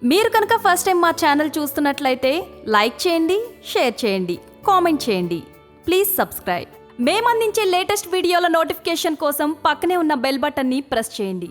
మీరు కనుక first time మా ఛానల్ చూస్తున్నట్లయితే లైక్ చేయండి, షేర్ చేయండి, కామెంట్ చేయండి. Please subscribe. మేము అందించే లేటెస్ట్ వీడియోల నోటిఫికేషన్ కోసం పక్కనే ఉన్న బెల్ బటన్ని ప్రెస్ చేయండి.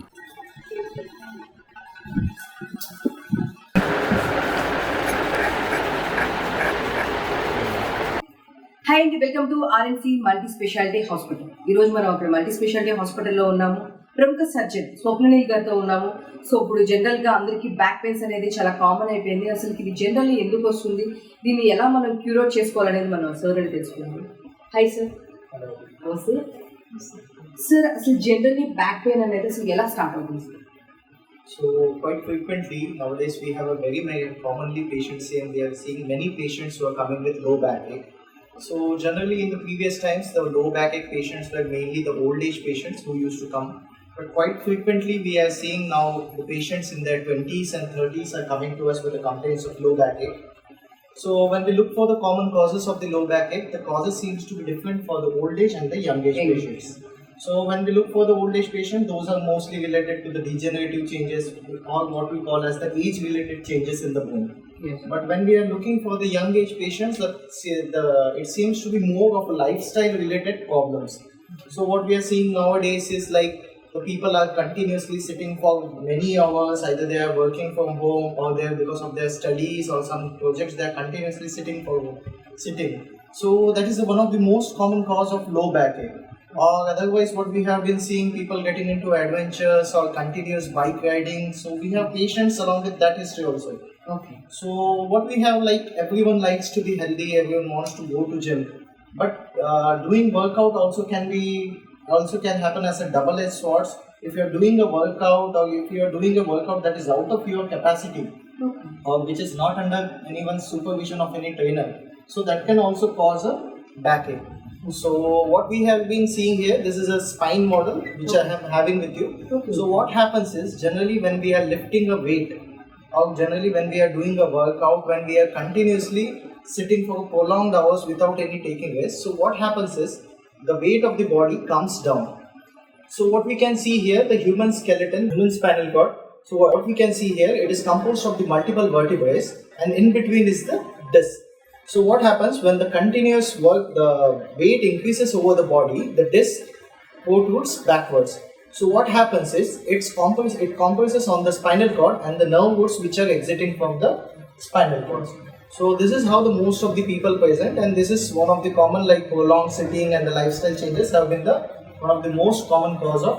హాయ్ అండి, welcome to RNC multi speciality hospital. ఈరోజు మనం అక్కడ మల్టీ స్పెషాలిటీ హాస్పిటల్లో ఉన్నాము. ప్రముఖ సర్జన్ స్వప్నil గారితో ఉన్నాము. సో ఇప్పుడు జనరల్గా అందరికీ బ్యాక్ పెయిన్స్ అనేది చాలా కామన్ అయిపోయింది. అసలు ఇది జనరల్లీ ఎందుకు వస్తుంది, దీన్ని ఎలా మనం క్యూర్ అవుట్ చేసుకోవాలనేది మనం సార్ అని తెలుసుకున్నాము. Hi sir. నమస్తే సార్. అసలు జనరల్లీ బ్యాక్ పెయిన్ అనేది అసలు ఎలా స్టార్ట్ అవుతుంది sir? So quite frequently nowadays we have a very commonly patients say, and we are seeing many patients who are coming with low backache. So generally in the previous times the low backache patients were mainly the old age patients who used to come, but quite frequently we are seeing now the patients in their 20s and 30s are coming to us with the complaints of low backache. So when we look for the common causes of the low backache, the causes seems to be different for the old age and the young age patients. So when we look for the old age patient, those are mostly related to the degenerative changes or what we call as the age related changes in the bone. Yes. But when we are looking for the young age patients, it seems to be more of a lifestyle related problems. So what we are seeing nowadays is like the people are continuously sitting for many hours, either they are working from home or they are because of their studies or some projects they are continuously sitting. So that is one of the most common cause of low backache. Or otherwise what we have been seeing, people getting into adventures or continuous bike riding. So we have patients along with that history also. Okay. So what we have, like everyone likes to be healthy, everyone wants to go to gym, but doing workout also can happen as a double-edged sword. If you are doing a workout or if you are doing a workout that is out of your capacity, Okay. or which is not under anyone's supervision of any trainer, so that can also cause a backache. So what we have been seeing here, this is a spine model which I am having with you. Okay. So what happens is, generally when we are lifting a weight or generally when we are doing a workout, when we are continuously sitting for prolonged hours without any taking rest, so what happens is the weight of the body comes down. So what we can see here, the human skeleton, human spinal cord. So what we can see here, it is composed of the multiple vertebrae and in between is the disc. So what happens when the continuous work, the weight increases over the body, the disc protrudes backwards. So what happens is it compresses on the spinal cord and the nerve roots which are exiting from the spinal cord. So this is how the most of the people present, and this is one of the common, like prolonged sitting and the lifestyle changes have been one of the most common cause of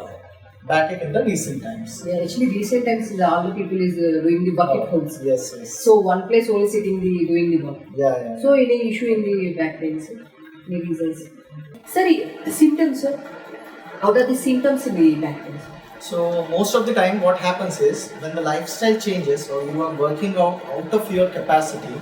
backache in the recent times. Yeah, actually recent times all the people is doing the bucket holds. Yes. So one place only sitting doing the work. Yeah. So any issue in the back pain, sir? Any reasons? Sir, the symptoms, sir? What are the symptoms in the back pain? So most of the time what happens is when the lifestyle changes or you are working out of your capacity,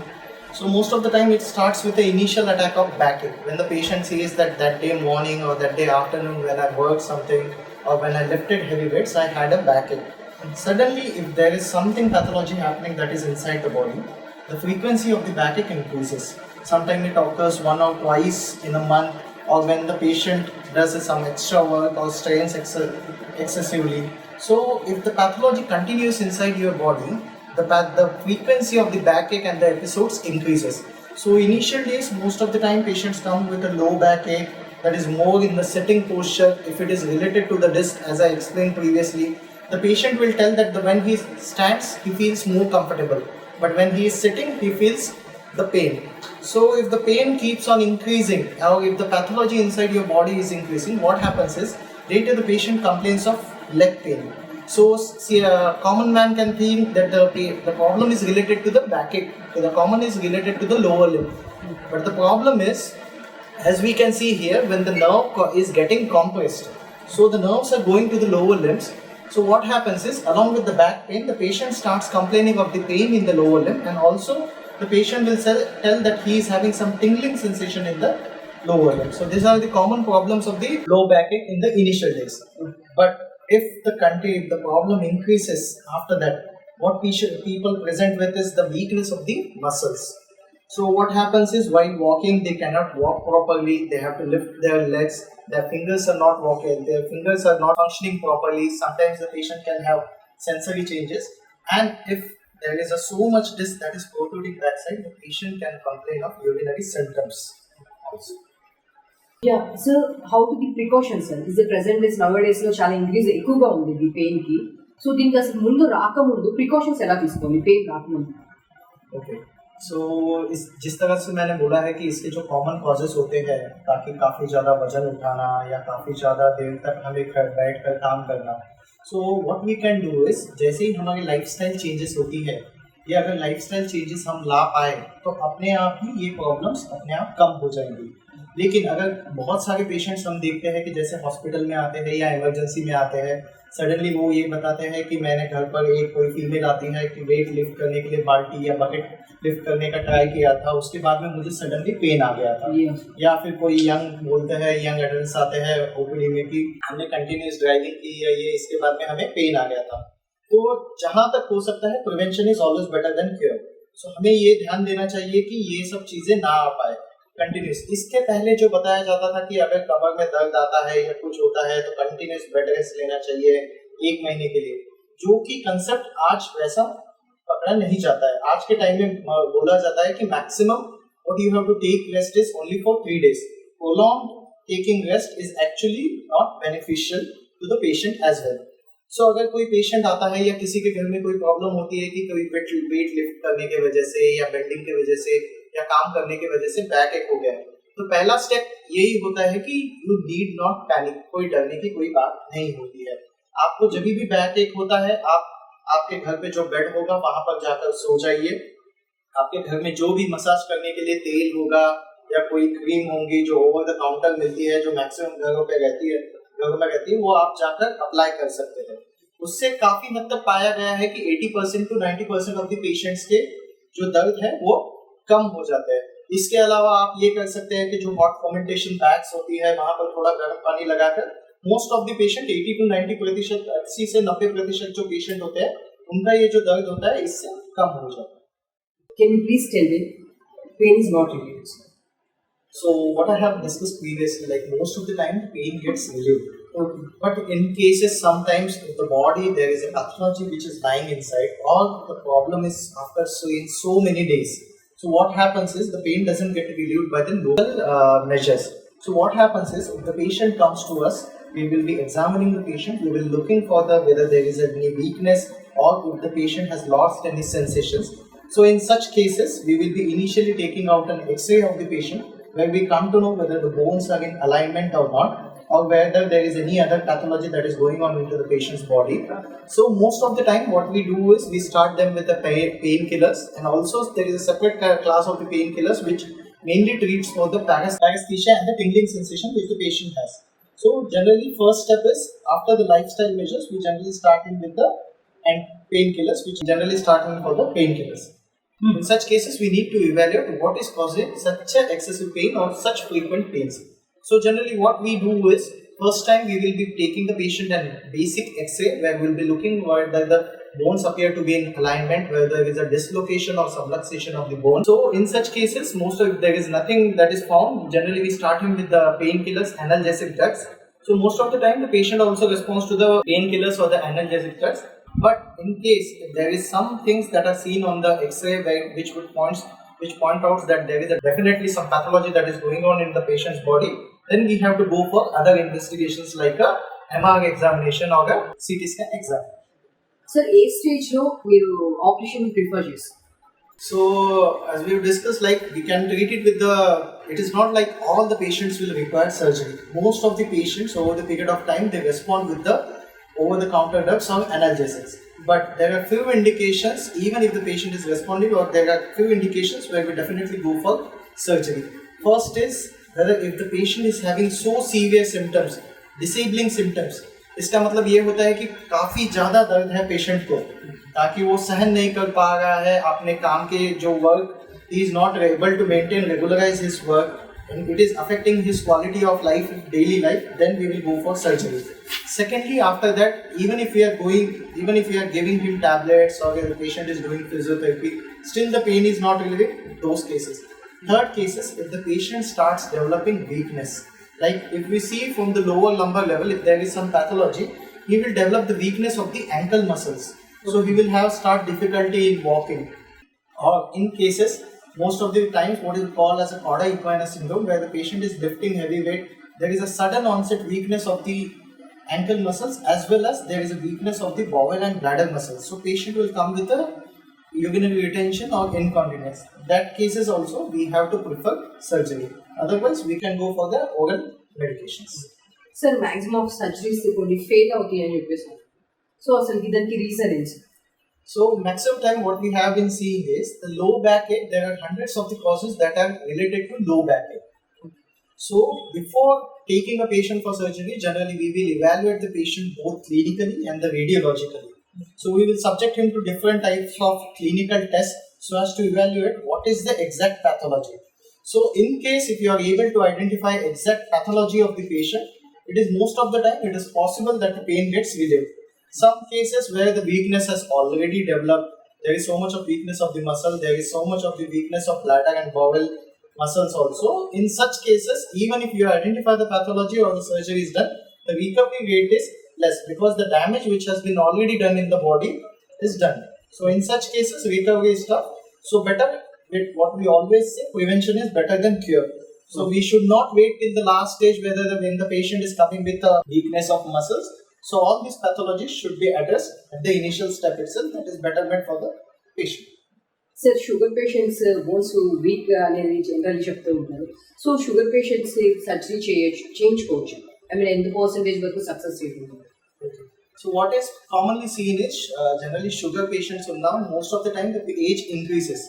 so most of the time it starts with the initial attack of backache. When the patient says that day morning or that day afternoon when I worked something or when I lifted heavy weights, I had a backache. And suddenly if there is something pathology happening that is inside the body, the frequency of the backache increases. Sometimes it occurs 1 or twice in a month, or when the patient does some extra work or strains excessively. So if the pathology continues inside your body, the frequency of the backache and the episodes increases. So initial days, most of the time patients come with a low backache that is more in the sitting posture. If it is related to the disc, as I explained previously, the patient will tell that when he stands, he feels more comfortable, but when he is sitting, he feels the pain. So if the pain keeps on increasing, or if the pathology inside your body is increasing, what happens is later the patient complains of leg pain. So see, a common man can think that the problem is related to the backache, the common is related to the lower limb, but the problem is, as we can see here, when the nerve is getting compressed, so the nerves are going to the lower limbs. So what happens is, along with the back pain, the patient starts complaining of the pain in the lower limb, and also the patient will tell that he is having some tingling sensation in the lower limb. So these are the common problems of the low backache in the initial days. But if the problem increases after that, what people present with is the weakness of the muscles. So what happens is, while walking, they cannot walk properly, they have to lift their legs, their fingers are not walking, their fingers are not functioning properly. Sometimes the patient can have sensory changes, and if there is so much disc that is protruding backside, the patient can complain of urinary symptoms also. Yeah, so how to be precautions, sir? Is the present days nowadays లో చాలా increase ఎక్కువగా ఉంది ఈ pain కి. So దీనికి అసలు ముందు రాకముందు ప్రికాషన్స్ ఎలా తీసుకోవాలి పెయిన్ రాకముందు? ओके सो इस जिस तरह से मैंने बोला है कि इसके जो कॉमन कॉजेस होते हैं, ताकि काफ़ी ज़्यादा वजन उठाना या काफ़ी ज़्यादा देर तक हमें बैठ कर काम करना, so what we can do is, जैसे ही हमारी लाइफस्टाइल चेंजेस होती है या अगर लाइफस्टाइल चेंजेस हम ला पाए तो अपने आप ही ये प्रॉब्लम्स अपने आप कम हो जाएंगी. लेकिन अगर बहुत सारे पेशेंट्स हम देखते हैं कि जैसे हॉस्पिटल में आते हैं या इमरजेंसी में आते हैं, सडनली वो ये बताते हैं कि मैंने घर पर एक कोई फीमेल आती है कि वेट लिफ्ट करने के लिए बाल्टी या बकेट लिफ्ट करने का ट्राई किया था, उसके बाद में मुझे सडनली पेन आ गया था. या फिर कोई यंग बोलते हैं, यंग एडल्ट्स आते हैं ओपीडी में कि हमने कंटिन्यूस ड्राइविंग की या ये, इसके बाद में हमें पेन आ गया था. तो जहाँ तक हो सकता है prevention is always better than cure. So हमें ये ध्यान देना चाहिए कि ये सब चीज़ें ना आ पाए कंटिन्यूस. इसके पहले जो बताया जाता था कि अगर कमर में दर्द आता है या कुछ होता है तो कंटिन्यूस बेड रेस्ट लेना चाहिए 1 महीने के लिए, जो कि कंसेप्ट आज वैसा पकड़ा नहीं जाता है. आज के टाइम में बोला जाता है कि maximum what you have to take rest is only for 3 days. Prolong taking rest is actually not beneficial to the patient as well. So अगर कोई पेशेंट आता है या किसी के घर में कोई प्रॉब्लम होती है कि कोई वेट लिफ्ट करने की वजह से या बेंडिंग की वजह से या काम करने की वजह से बैक एक हो गया है, तो पहला स्टेप यही होता है कि यू नीड नॉट पैनिक. कोई डरने की कोई बात नहीं होती है. आपको जब भी बैक एक होता है, आपके घर पे जो बेड होगा वहां पर जाकर सो जाइए. आपके घर में जो भी मसाज करने के लिए तेल होगा या कोई क्रीम होंगी जो ओवर द काउंटर मिलती है, जो मैक्सिमम घरों में रहती है, वो आप जाकर अप्लाई कर सकते हैं. उससे काफी हद तक पाया गया है कि 80% to 90% ऑफ द पेशेंट्स के जो दर्द है वो कम हो जाते हैं. इसके अलावा आप ये कर सकते हैं कि जो हॉट फर्मेंटेशन बैग्स होती है वहां पर थोड़ा गर्म पानी लगाकर, most of the patient 80 to 90%, 80 से 90% जो पेशेंट होते हैं उनका ये जो दर्द होता है इससे कम हो जाता है. Can you please tell me, pain is not relieved? So what I have discussed previously, like most of the time pain gets relieved. Okay. But in cases sometimes the body there is a pathology which is lying inside, or the problem is after so many days. So what happens is the pain doesn't get relieved by the local measures. So what happens is if the patient comes to us, we will be examining the patient. We will looking for whether there is any weakness or if the patient has lost any sensations. So in such cases, we will be initially taking out an X-ray of the patient, where we come to know whether the bones are in alignment or not, or whether there is any other pathology that is going on into the patient's body. So most of the time what we do is we start them with the painkillers, and also there is a separate class of the painkillers which mainly treats for the paresthesia and the tingling sensation which the patient has. So generally first step is, after the lifestyle measures, we generally start in with the painkillers, which generally start in for the painkillers. In such cases, we need to evaluate what is causing such a excessive pain or such frequent pains. So generally what we do is, first time we will be taking the patient an basic X-ray, where we will be looking whether the bones appear to be in alignment, whether there is a dislocation or subluxation of the bone. So in such cases, if there is nothing that is found, generally we start him with the painkillers, analgesic drugs. So most of the time the patient also responds to the painkillers or the analgesic drugs. But in case if there is some things that are seen on the X-ray which point out that there is definitely some pathology that is going on in the patient's body, then we have to go for other investigations like a MR examination or a CT scan exam. Sir, A stage లో మీరు operation prefer చేస్తారు? So as we have discussed, like we can treat it with it is not like all the patients will require surgery. Most of the patients over the period of time they respond with the over-the-counter drugs or analgesics. But there are few indications, even if the patient is responding, or there are few indications where we definitely go for surgery. First is whether if the patient is having so severe symptoms, disabling symptoms, इसका मतलब ये होता है कि काफ़ी ज़्यादा दर्द है पेशेंट को, ताकि वो सहन नहीं कर पा रहा है अपने काम के जो work, he is not able to maintain, regularize his work, and it is affecting his quality of life, daily life, then we will go for surgery. Secondly, after that, even if we are giving him tablets or the patient is doing physiotherapy, still the pain is not relieving, those cases. Third cases, if the patient starts developing weakness, like if we see from the lower lumbar level, if there is some pathology, he will develop the weakness of the ankle muscles. So he will have start difficulty in walking. Or in cases, most of the times what is called as a cauda equina syndrome, where the patient is lifting heavy weight, there is a sudden onset weakness of the ankle muscles as well as there is a weakness of the bowel and bladder muscles. So patient will come with a urinary retention or incontinence. That cases also we have to prefer surgery. Otherwise we can go for the oral medications. Sir maximum of surgeries కొన్ని fail అవుతాయి అని చెప్పేసి so అసలు దానికి reason ఏంటి sir? So maximum time what we have been seeing is the low backache. There are hundreds of the causes that are related to low backache. So before taking a patient for surgery, generally we will evaluate the patient both clinically and the radiologically. So we will subject him to different types of clinical tests so as to evaluate what is the exact pathology. So in case if you are able to identify exact pathology of the patient, it is most of the time it is possible that the pain gets relieved. Some cases where the weakness has already developed, there is so much of weakness of the muscle, there is so much of the weakness of bladder and bowel muscles also. In such cases, even if you identify the pathology or the surgery is done, the recovery rate is less because the damage which has been already done in the body is done. So in such cases, recovery is tough. So better, what we always say, prevention is better than cure. So we should not wait till the last stage when the patient is coming with a weakness of muscles. So all these pathologies should be addressed at the initial step itself. That is betterment for the patient. Sir sugar patients bones week అనేది general చెప్తూ ఉంటారు. So sugar patients surgery చేయించుకోవచ్చు. I mean ఎంత percentage వరకు success చేయగలుగుతారు? So what is commonly seen is generally sugar patients now most of the time the age increases.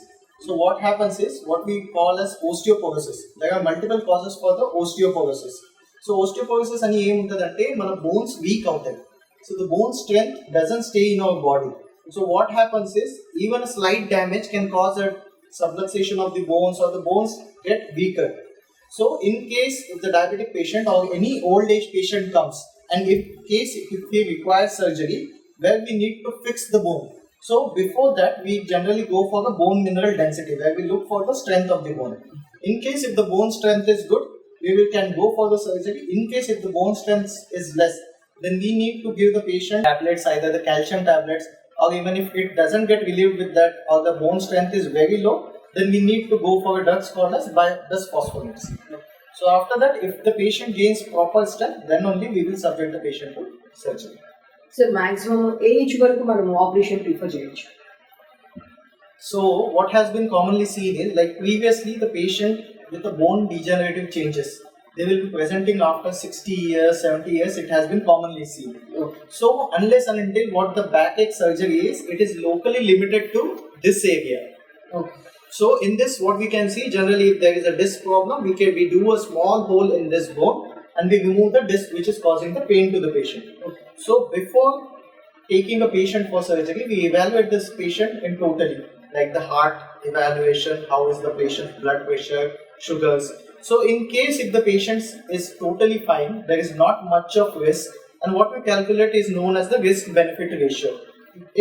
So what happens is what we call as osteoporosis. There are multiple causes for the osteoporosis. So osteoporosis ani em untadante mana bones weak avutayi. So the bone strength doesn't stay in our body. So what happens is even a slight damage can cause a subluxation of the bones or the bones get weaker. So in case if the diabetic patient or any old age patient comes and if he requires surgery where we need to fix the bone. So before that we generally go for the bone mineral density where we look for the strength of the bone. In case if the bone strength is good, can go for the surgery. In case if the bone strength is less, then we need to give the patient tablets, either the calcium tablets or even if it doesn't get relieved with that or the bone strength is very low, then we need to go for drugs called as bisphosphonates. So after that, if the patient gains proper strength, then only we will subject the patient to surgery. Sir maximum age వరకు మనం operation prefer చేయొచ్చు. So what has been commonly seen is like previously the patient with the bone degenerative changes, they will be presenting after 60 years, 70 years, it has been commonly seen. Okay. So unless and until what the backache surgery is, it is locally limited to this area. Okay. So in this what we can see generally if there is a disc problem, we do a small hole in this bone and we remove the disc which is causing the pain to the patient. Okay. So before taking a patient for surgery, we evaluate this patient in totally, like the heart evaluation, how is the patient's blood pressure, sugars. So in case if the patient is totally fine, there is not much of risk, and what we calculate is known as the risk benefit ratio.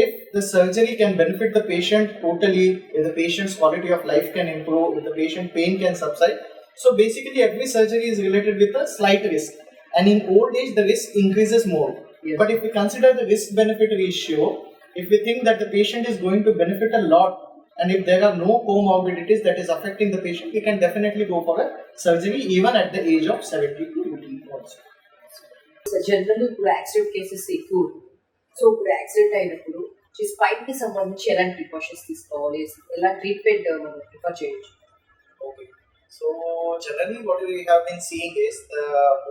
If the surgery can benefit the patient totally, if the patient's quality of life can improve, if the patient pain can subside, so basically every surgery is related with a slight risk, and in old age the risk increases more. Yes. But if we consider the risk benefit ratio, if we think that the patient is going to benefit a lot, and if there are no comorbidities that is affecting the patient, we can definitely go for a surgery even at the age of 70 to 80 also. General ఇప్పుడు accident cases ఎక్కువ. So ఇప్పుడు accident అయినప్పుడు spine కి సంబంధించి ఎలాంటి precautions తీసుకోవాలి, ఎలా treatment మనం ప్రిఫర్ చేయొచ్చు? Okay. So generally what we have been seeing is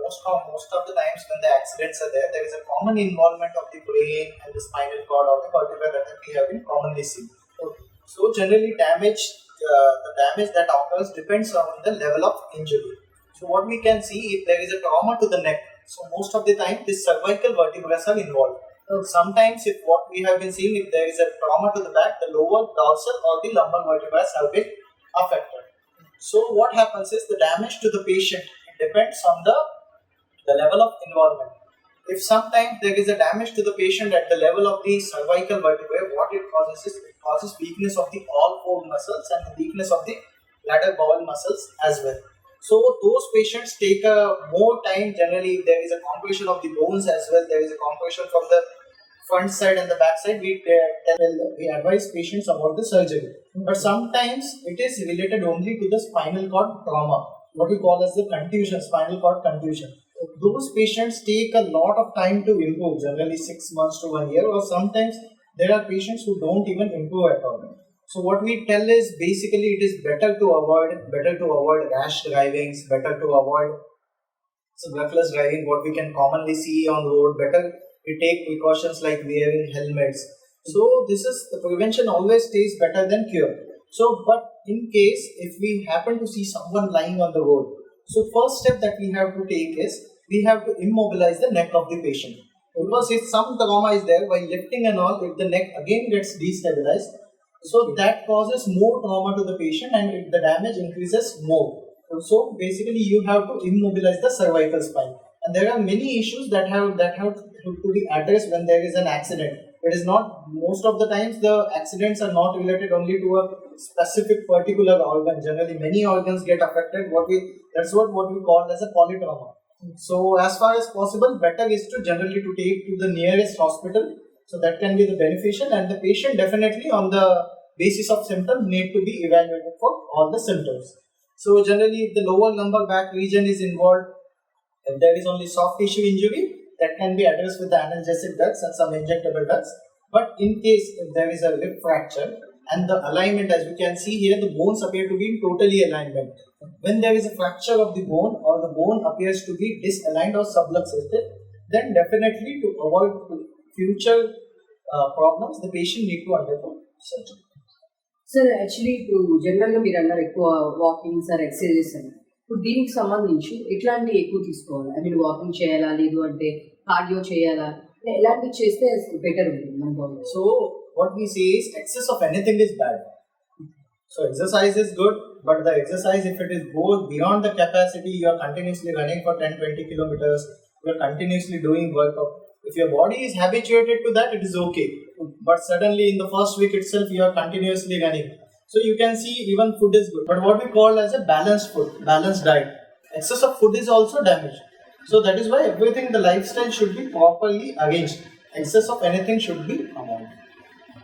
most of the times when the accidents are there is a common involvement of the brain and the spinal cord or the vertebra that we have been commonly seen. Okay. So generally the damage that occurs depends on the level of injury. So what we can see if there is a trauma to the neck, so most of the time the cervical vertebrae are involved. Sometimes if what we have been seeing, if there is a trauma to the back, the lower dorsal or the lumbar vertebrae have been affected. So what happens is the damage to the patient depends on the level of involvement. If sometimes there is a damage to the patient at the level of the cervical vertebrae, what it causes is it causes weakness of the all four muscles and the weakness of the bladder bowel muscles as well. So those patients take a more time. Generally, there is a compression of the bones as well. There is a compression from the front side and the back side, we advise patients about the surgery. But sometimes it is related only to the spinal cord trauma, what we call as the contusion, spinal cord contusion. Those patients take a lot of time to improve, generally 6 months to 1 year, or sometimes there are patients who don't even improve at all. So what we tell is basically it is better to avoid rash drivings, better to avoid reckless driving, what we can commonly see on road, better we take precautions like wearing helmets. So the prevention always stays better than cure. So, but in case if we happen to see someone lying on the road, so first step that we have to take is we have to immobilize the neck of the patient. Because if some trauma is there while lifting and all, if the neck again gets destabilized, so that causes more trauma to the patient and the damage increases more. So basically you have to immobilize the cervical spine. And there are many issues that have to be addressed when there is an accident. It is not, most of the times the accidents are not related only to a specific particular organ. Generally many organs get affected. That's what we call as a polytrauma. So as far as possible, better is to generally to take to the nearest hospital. So that can be the beneficial, and the patient definitely on the basis of symptoms need to be evaluated for all the symptoms. So generally if the lower lumbar back region is involved, if there is only soft tissue injury, that can be addressed with the analgesic drugs and some injectable drugs. But in case if there is a rib fracture and the alignment, as you can see here, the bones appear to be in totally alignment. When there is a fracture of the bone or the bone appears to be disaligned or subluxated, then definitely to avoid future problems, the patient need to undergo surgery. Sir actually ఇప్పుడు జనరల్గా మీరు అన్నారు ఎక్కువ walking sir exercises అని, ఇప్పుడు దీనికి సంబంధించి ఎట్లాంటి ఎక్కువ తీసుకోవాలి? ఐ మీన్ వాకింగ్ చేయాలా, లేదు అంటే కార్డియో చేయాలా, ఎలాంటివి చేస్తే బెటర్ ఉంటుంది మన body? So what we say is excess of anything is bad. So exercise is good, but the exercise, if it is goes beyond the capacity, you are continuously running for 10-20 kilometers, you are continuously doing workout. If your body is habituated to that, it is okay. But suddenly in the first week itself, you are continuously running. So you can see even food is good. But what we call as a balanced food, balanced diet. Excess of food is also damaged. So that is why everything, the lifestyle should be properly arranged. Excess of anything should be avoided.